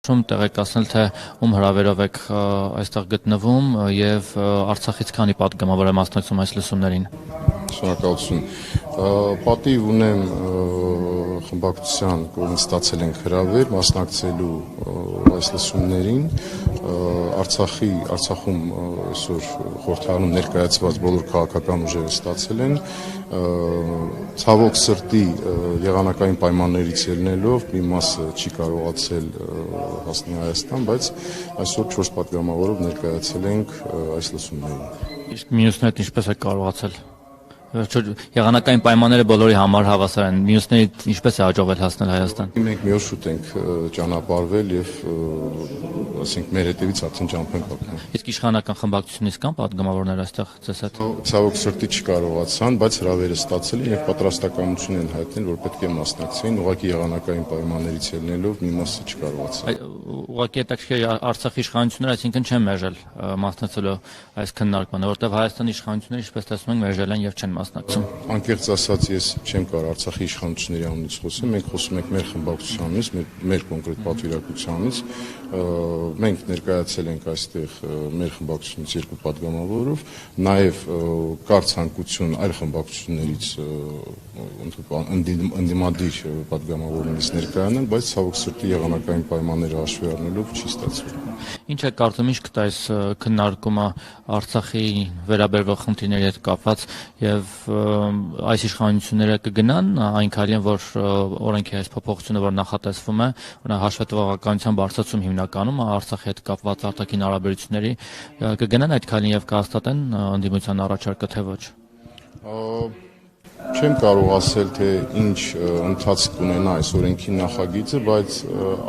Տեղեկացնել թե ում հրավերով եք այստեղ գտնվում եւ Արցախից քանի պատգամավոր է մասնակցում այս լսումներին։ Շնորհակալություն։ Պատիվ ունեմ խմբակցության կողմից ստացել ենք հրավեր մասնակցելու այս լսումներին։ Արցախում այսօր խորհրդարանում ներկայացված բոլոր քաղաքական ուժերը ստացել են։ Ցավոք սրտի եղանակային պայմաններից ելնելով մի մասը չի կարողացել հասնել Հայաստան, բայց այսօր 4 պատգամավորով ներկայացել ենք այս լսումներին։ Իսկ մյուսներն ինչպես է կարողացել։ Եղանակային պայմանները բոլորի համար հավասար են։ Մյուսներին ինչպես է հաջողվել հասնել Հայաստան։ Մենք մի օր շուտ ենք ճանապարհվել եւ ասենք մեր հետևից արդեն ճամփ ենք ապրում։ Իսկ իշխանական խմբակցությունից կան պատգամավորներ այստեղ ձեզ հետ։ Ցավոք սրտի չկարողացան, բայց հրավերը ստացել են եւ պատրաստակամություն են հայտնել, որ պետք է մասնակցեին, ուղղակի եղանակային պայմաններից ելնելով մի մասը չկարողացան։ Ուղղակի հետաքրքիր Արցախի իշխանությունները այսինքն չեն մերժել մասնակցելու այս քննարկմանը, որտեղ Հայաստանի իշխանությունները ինչպես տեսնում ենք մերժել են եւ չեն մասնակցում։ Անկեղծ ասած ես չեմ կարող Արցախի իշխանությունների անունից խոսել, մենք խոսում ենք մեր խմբակցությանից, մեր կոնկրետ պատվիրակությանից, մենք ներկայացել ենք այստեղ մեր խմբակցությունից 2 պատգամավորով, նաև կար ցանկություն այլ խմբակցություններից ընդդիմադիր պատգամավորներից ներկայանալ, բայց ցավոք սրտի եղանակային պայմանները հաշվի առնելով չի ստացվել։ Ինչ է կարծում, ինչ կտա այս քննարկումը Արցախի վերաբերվող խնդիրների հետ կապված եւ այս իշխանությունները կգնան այն քայլին, որ օրենքի այս փոփոխությունը, որ նախատեսվում է, հաշվետվողականության բարձրացում հիմնականում Արցախի հետ կապված արտաքին հարաբերությունների, կգնան այդ քայլին եւ կհաստատեն ընդդիմության առաջարկը թե ոչ։ Չեմ կարող ասել, թե ինչ ընթացք կունենա այս օրենքի նախագիծը, բայց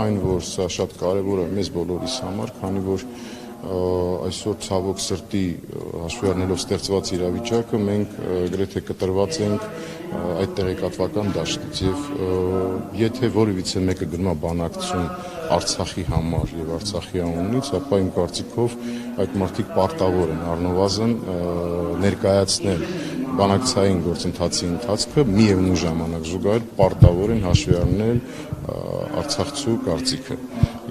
այն, որ սա շատ կարևոր է մեզ բոլորիս համար, քանի որ այսօր ցավոք սրտի հաշվի առնելով ստեղծված իրավիճակը մենք գրեթե կտրված ենք այդ տեղեկատվական դաշտից եւ եթե որևիցե մեկը գնում է բանակցություն Արցախի համար եւ Արցախի անունից, ապա իմ կարծիքով այդ մարդիկ պարտավոր են առնվազն ներկայացնել բանակցային գործընթացի ընթացքը միևնույն ժամանակ զուգահեռ պարտավոր են հաշվի առնել արցախցու կարծիքը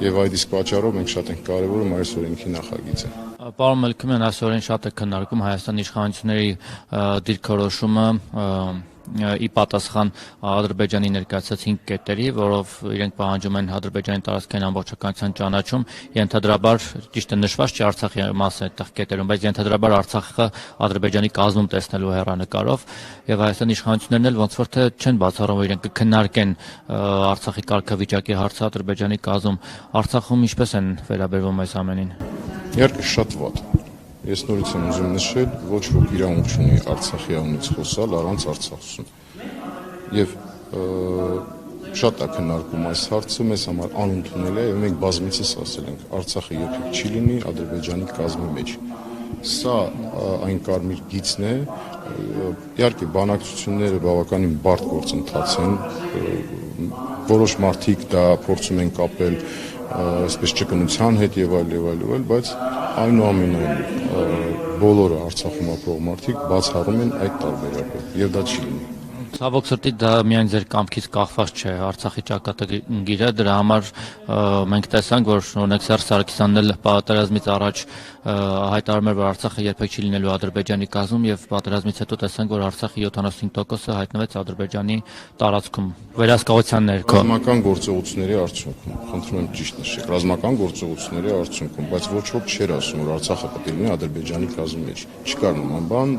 եւ այդ իսկ պատճառով մենք շատ ենք կարեւորում այս օրենքի նախագիծը։ Պարոն Մելքումյան, այսօրին շատ է քննարկում Հայաստանի իշխանությունների դիրքորոշումը ի պատասխան Ադրբեջանի ներկայացած 5 կետերի, որով իրենք պահանջում են Ադրբեջանի տարածքային ամբողջականության ճանաչում, ենթադրաբար ճիշտ է նշված չի Արցախի մասը այդտեղ կետերում, բայց ենթադրաբար Արցախը Ադրբեջանի կազմում տեսնելու հեռանկարով եւ Հայաստանի իշխանություններն էլ ոնց որ թե չեն բացառում, որ իրենք կքննարկեն Արցախի կարգավիճակի հարցը Ադրբեջանի կազմում։ Արցախում ինչպես են վերաբերվում այս ամենին։ Իհարկե շատ վատ։ Ես նորից եմ ուզում նշել, ոչ ոք իրավունք չունի Արցախի անունից խոսալ առանց Արցախցուն։ Եվ շատ է քննարկում այս հարցը, մեզ համար անընդունելի է եւ մենք բազմիցս ասել ենք, Արցախը երբեք չի լինի Ադրբեջանի կազմի մեջ։ Սա այն կարմիր գիծն է, իհարկե բանակցությունները բավականին բարդ գործընթաց են, որոշ մարդիկ դա փորձում են կապել այսպես ճկունության հետ եւ այլ, բայց այնուամենայնիվ բոլորը Արցախում ապրող մարդիկ բացառում են այդ տարբերակը եւ դա չի լինի։ Ցավոք սրտի դա միայն ձեր կամքից կախված չէ Արցախի ճակատագիրը, դրա համար մենք տեսանք, որ օրինակ Սերժ Սարգսյանն էլ պատերազմից առաջ հայտարարում էր, որ Արցախը երբեք չի լինելու Ադրբեջանի կազմում եւ պատերազմից հետո տեսանք, որ Արցախի 75%-ը հայտնվեց Ադրբեջանի տարածքում վերահսկողության ներքո։ Ռազմական գործողությունների արդյունքում, խնդրում եմ ճիշտ նշեք, ռազմական գործողությունների արդյունքում, բայց ոչ ոք չէր ասում, որ Արցախը պետք է լինի Ադրբեջանի կազմի մեջ։ Չկար նման բան,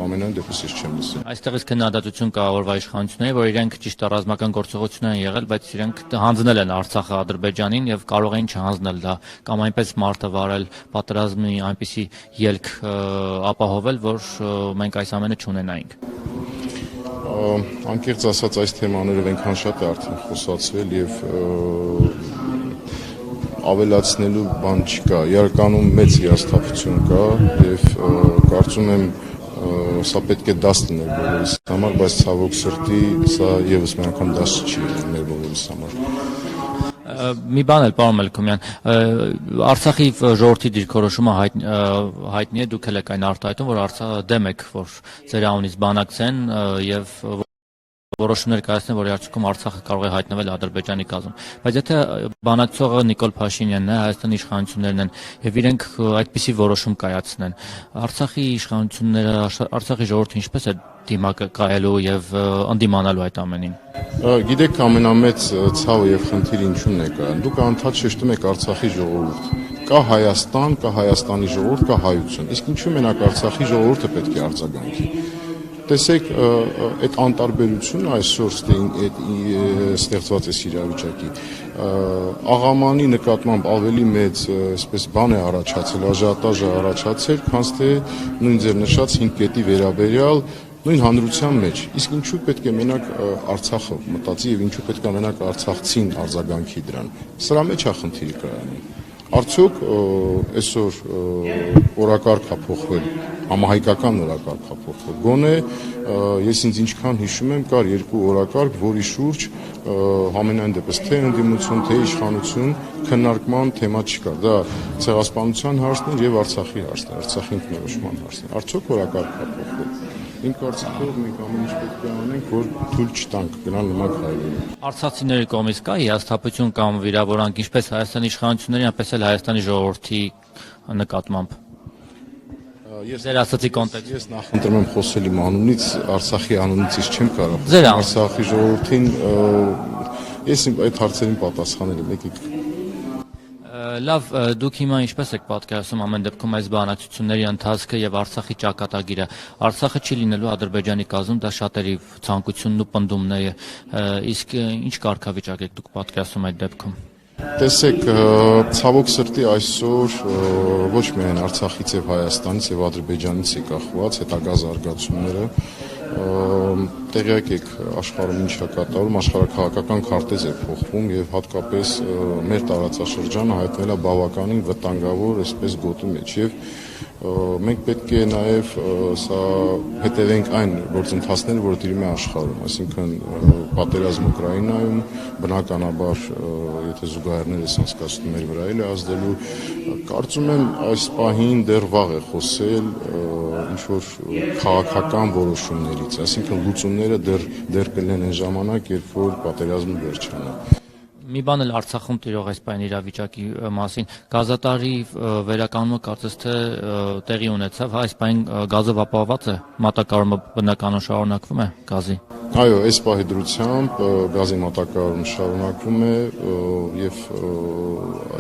ամենայն դեպս ես չեմ լսել։ Այստեղից քննադատություն կա օրվա իշխանությունների, որ իրենք ճիշտ է ռազմական գործողություններ են եղել, բայց իրենք հանձնել են Արցախը Ադրբեջանին եւ կարող էին չհանձնել դա կամ այնպես մարտը վարել պատերազմի այնպիսի ելք ապահովել, որ մենք այս ամենը չունենայինք։ Անկեղծ ասած այս թեմաներով այնքան շատ է արդեն խոսացվել եւ ավելացնելու բան չկա։ Իրականում մեծ հիասթափություն կա եւ կարծում եմ սա պետք է դաս լիներ բոլորիս համար, բայց ցավոք սրտի սա եւս մի անգամ դաս չի լիներ բոլորիս համար։ Մի բան էլ, պարոն Մելքումյան, Արցախի ժողովրդի դիրքորոշումը հայտնի է, դուք էլ եք այն արտահայտում, որ դեմ եք, որ ձեր անունից բանակցեն եւ որոշումներ կայացնեն, որի արդյունքում Արցախը կարող է հայտնվել Ադրբեջանի կազմում։ Բայց եթե բանակցողը Նիկոլ Փաշինյանն է, Հայաստանի իշխանություններն են եւ իրենք այդպիսի որոշում կայացնեն, Արցախի իշխանությունները, Արցախի ժողովուրդը ինչպես է դիմակայելու եւ ընդդիմանալու այդ ամենին։ Գիտեք, ամենամեծ ցավը եւ խնդիրը ինչու՞ն է կան։ Դուք անդադ շեշտում եք Արցախի ժողովուրդ։ Կա Հայաստան, կա Հայաստանի ժողովուրդ, կա հայություն։ Իսկ ինչու մենակ Արցախի ժողովուրդը պետք է արձագանքի։ Տեսեք, այդ անտարբերությունը այսօր ստեղծված է իրավիճակի աղամանի նկատմամբ ավելի մեծ, այսպես բան է առաջացել, աժիոտաժ է առաջացել, քան թե նույն ձեր նշած 5 կետի վերաբերյալ նույն հանրության մեջ։ Իսկ ինչու պետք է մենակ Արցախը մտածի եւ ինչու պետք է մենակ արցախցին արձագանքի դրան։ Սրա մեջ է խնդիրը կայանում։ Արդյոք այսօր օրակարգ է փոխվել, համահայկական օրակարգ է փոխվել։ Գոնե ես ինձ ինչքան հիշում եմ, կար երկու օրակարգ, որի շուրջ համենայն դեպս թե ընդդիմություն, թե իշխանություն քննարկման թեմա չկար։ Դա ցեղասպանության հարցն էր եւ Արցախի հարցն էր, Արցախի ինքնորոշման հարցն էր։ Արդյոք օրակարգ է փոխվել։ Իմ կարծիքով մենք ամեն ինչ պետք է անենք, որ թույլ չտանք գնալ նման քայլերի։ Արցախցիների կողմից կա հիասթափություն կամ վիրավորանք ինչպես Հայաստանի իշխանությունների, այնպես էլ Հայաստանի ժողովրդի նկատմամբ։ Ձեր ասացի կոնտեքստ։ Ես նախընտրում եմ խոսել իմ անունից, Արցախի անունից ես չեմ կարող։ Ձեր անունից։ Արցախի ժողովրդին ես այդ հարցերին պատասխանել եմ, եկեք։ Լավ, դուք հիմա ինչպես եք պատկերացնում ամեն դեպքում այս բանակցությունների ընթացքը եւ Արցախի ճակատագիրը։ Արցախը չի լինելու Ադրբեջանի կազմում, դա շատերի ցանկությունն ու պնդումն է։ Իսկ ինչ կարգավիճակ եք դուք պատկերացնում այդ դեպքում։ Տեսեք, ցավոք սրտի այսօր ոչ միայն Արցախից եւ Հայաստանից եւ Ադրբեջանից է կախված հետագա զարգացումները, տեղյակ եք աշխարհում ինչ է կատարում, աշխարհաքաղաքական քարտեզ է փոխվում եւ հատկապես մեր տարածաշրջանը հայտնվել է բավականին վտանգավոր այսպես գոտի մեջ եւ մենք պետք է նաեւ սա հետևենք այն գործընթացները, որ տիրում է աշխարհում, այսինքն պատերազմ Ուկրաինայում, բնականաբար եթե զուգահեռներ ես անցկացնում մեր վրա էլ է ազդելու, կարծում եմ այս պահին դեռ վաղ է խոսել ինչ որ քաղաքական որոշումներից, այսինքն լուծումները դեռ կլինեն այն ժամանակ, երբ որ պատերազմը վերջանա։ Մի բան էլ Արցախում տիրող այս պայն իրավիճակի մասին գազատարի վերականգնումը կարծես թե տեղի ունեցավ, այս պայն գազով ապահովված է, մատակարարումը բնականon շարունակվում է գազի։ Այո, այս պահի դրությամբ գազի մատակարարումը շարունակվում է եւ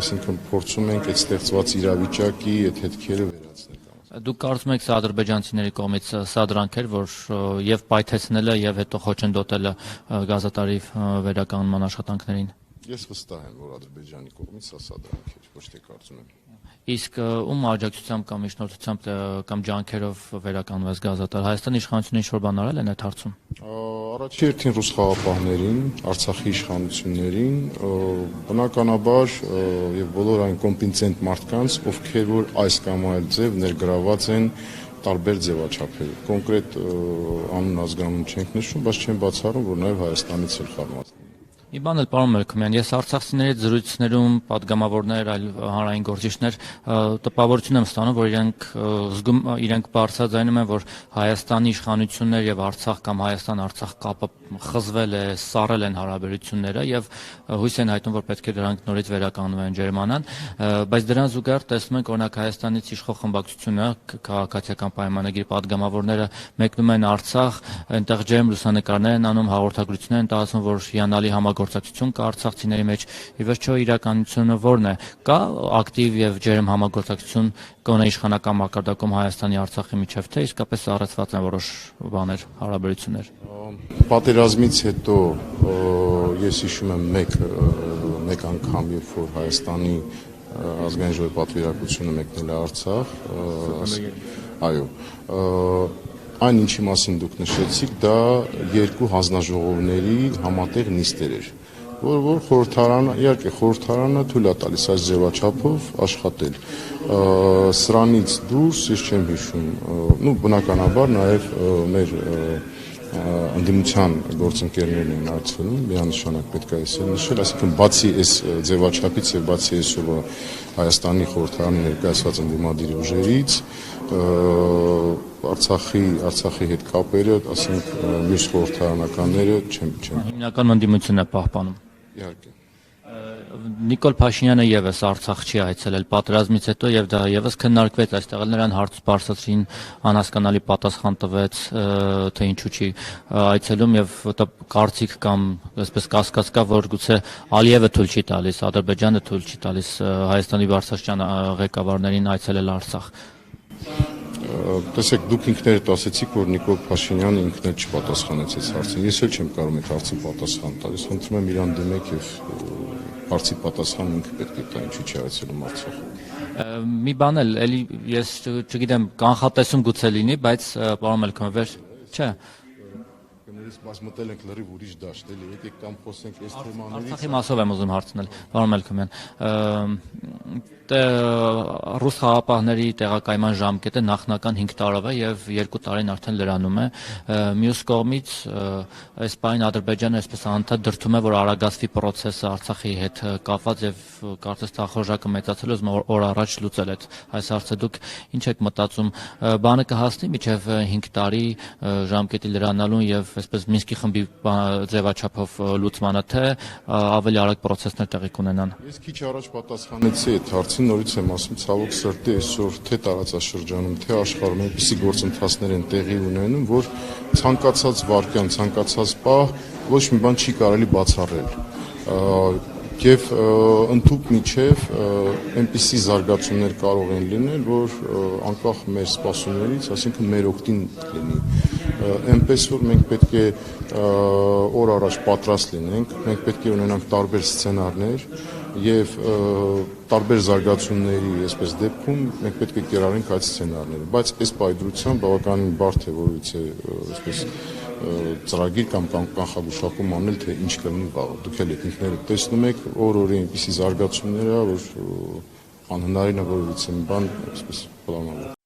այսինքն փորձում ենք այդ ստեղծված իրավիճակի այդ հետքերը վերացնել։ Դուք կարծում եք սա ադրբեջանցիների կողմից սա դրանք էր, որ եւ պայթեցնելը եւ հետո խոչընդոտելը գազատարի վերականգնման աշխատանքներին։ Ես վստահ եմ, որ Ադրբեջանի կողմից սա դրանք էր, ոչ թե կարծում եմ։ Իսկ ում աջակցությամբ կամ միջնորդությամբ կամ ջանքերով վերականգնվեց գազատար։ Հայաստանի իշխանությունները ինչ-որ բան արել են այդ հարցում։ Առաջի հերթին ռուս խաղաղապահներին, Արցախի իշխանություններին, բնականաբար եւ բոլոր այն կոմպետենտ մարդկանց, ովքեր որ այս կամ այլ ձև ներգրաված են տարբեր ձևաչափերով։ Կոնկրետ անուն ազգանուն չենք նշում, բայց չեմ բացառում, որ նաեւ Հայաստանից էլ խառնված են։ Մի բան էլ պարոն Մելքոմյան, ես արցախցիների հետ զրույցներում պատգամավորներ, այլ հանրային գործիչներ տպավորություն եմ ստանում, որ իրենք բարձրաձայնում են, որ Հայաստանի իշխանություններ եւ Արցախ կամ Հայաստան-Արցախ կապը խզվել է, սառել են հարաբերությունները եւ հույս են հայտնում, որ պետք է դրանք նորից վերականգնվեն, ջերմանան, բայց դրան զուգահեռ տեսնում ենք օրինակ Հայաստանից իշխող խմբակցությունը, քաղաքացիական պայմանագիր պատգամավորները մեկնում են Արցախ, այնտեղ ջերմ լուսանկարներ են անում, հաղորդագրություններ են տարածում, որ հիանալի համագործակցություն կա արցախցիների մեջ, ի վերջո իրականությունը որն է, կա ակտիվ եւ ջերմ համագործակցություն կոնե իշխանական մակարդակում Հայաստանի Արցախի միջև, թե իսկապես առեցված են որոշ բաներ, հարաբերություններ։ Պատերազմից հետո ես հիշում եմ մեկ անգամ, երբ որ Հայաստանի ազգային ժողովի պատվիրակությունը մեկնել է Արցախ, այո, այն ինչի մասին դուք նշեցիք, դա երկու հանձնաժողովների համատեղ նիստեր էր, որ խորհրդարանը, իհարկե խորհրդարանը թույլ է տալիս այս ձևաչափով աշխատել։ Սրանից դուրս ես չեմ հիշում, բնականաբար նաև մեր ընդդիմության գործընկերներն են այցելում, միանշանակ պետք է այս նշել, այսինքն բացի այս ձևաչափից եւ բացի այսօր Հայաստանի խորհրդարանի ներկայացված ընդդիմադիր ուժերից Արցախի հետ կապերը, ասենք մյուս խորհրդարանականները չեմ Հիմնական ընդդիմությունն է պահպանում։ իհարկե Նիկոլ Փաշինյանը եւս Արցախ չի այցելել պատերազմից հետո եւ դա եւս քննարկվեց, այստեղ էլ նրան հարց բարձրացրին, անհասկանալի պատասխան տվեց, թե ինչու չի այցելում եւ կարծիք կամ այսպես կասկած կա, որ գուցե Ալիևը թույլ չի տալիս, Ադրբեջանը թույլ չի տալիս Հայաստանի բարձրաստիճան ղեկավարներին այցելել Արցախ։ Տեսեք, դուք ինքներդ ասացիք, որ Նիկոլ Փաշինյանը ինքն էլ չպատասխանեց այս հարցին։ Ես էլ չեմ կարող այդ հարցին պատասխան տալ։ Ես խնդրում եմ իրան դիմեք եւ հարցի պատասխանը ինքը պետք է տա, ինչի՞ չի այցելում Արցախ։ Մի բան էլ, էլի ես չգիտեմ, կանխատեսում գուցե լինի, բայց պարոն Մելքոմովեր, չէ։ Բայց մտել ենք լրիվ ուրիշ դաշտ, էլի եկեք կամ խոսենք այս թեմաներից։ Արցախի մասով եմ ուզում հարցնել, պարոն Մելքոմյան։ Ռուս խաղապահների տեղակայման ժամկետը նախնական 5 տարով է եւ 2 տարին արդեն լրանում է։ Մյուս կողմից այս պայն Ադրբեջանը այսպես անընդհատ դրդում է, որ արագացվի process-ը Արցախի հետ կապված եւ կարծես թախորժակը մեծացել ուզում օր առաջ լուծել այս հարցը։ Դուք ինչ եք մտածում, բանը կհասնի մինչեւ 5 տարի ժամկետի լրանալուն եւ այսպես Մինսկի խմբի ձևաչափով լուծմանը, թե ավելի արագ process-ներ տեղի կունենան։ Ես քիչ առաջ պատասխանեցի այդ հարցին, նորից եմ ասում, ցավոք սրտի այսօր թե տարածաշրջանում, թե աշխարհում այնպիսի գործընթացներ են տեղի ունենում, որ ցանկացած վարքյան, ցանկացած պահ ոչ մի բան չի կարելի բացառել։ Եվ ընդհուպ միջև այնպիսի զարգացումներ կարող են լինել, որ անկախ մեր սպասումներից, այսինքն մեր օգտին լինի։ Այնպես որ մենք պետք է օր առաջ պատրաստ լինենք, մենք պետք է ունենանք տարբեր սցենարներ եւ տարբեր զարգացումների այսպես դեպքում մենք պետք է կիրառենք այդ սցենարները, բայց այս պայծրությամբ բավականին բարդ է որովհետեւ այսպես ծրագիր կամ կանխագուշակում անել, թե ինչ կլինի վաղը։ Դուք էլ ինքներդ տեսնում եք օր-օրի այնպիսի զարգացումներ, որ անհնարին է որևիցե մի բան այսպես պլանավորել։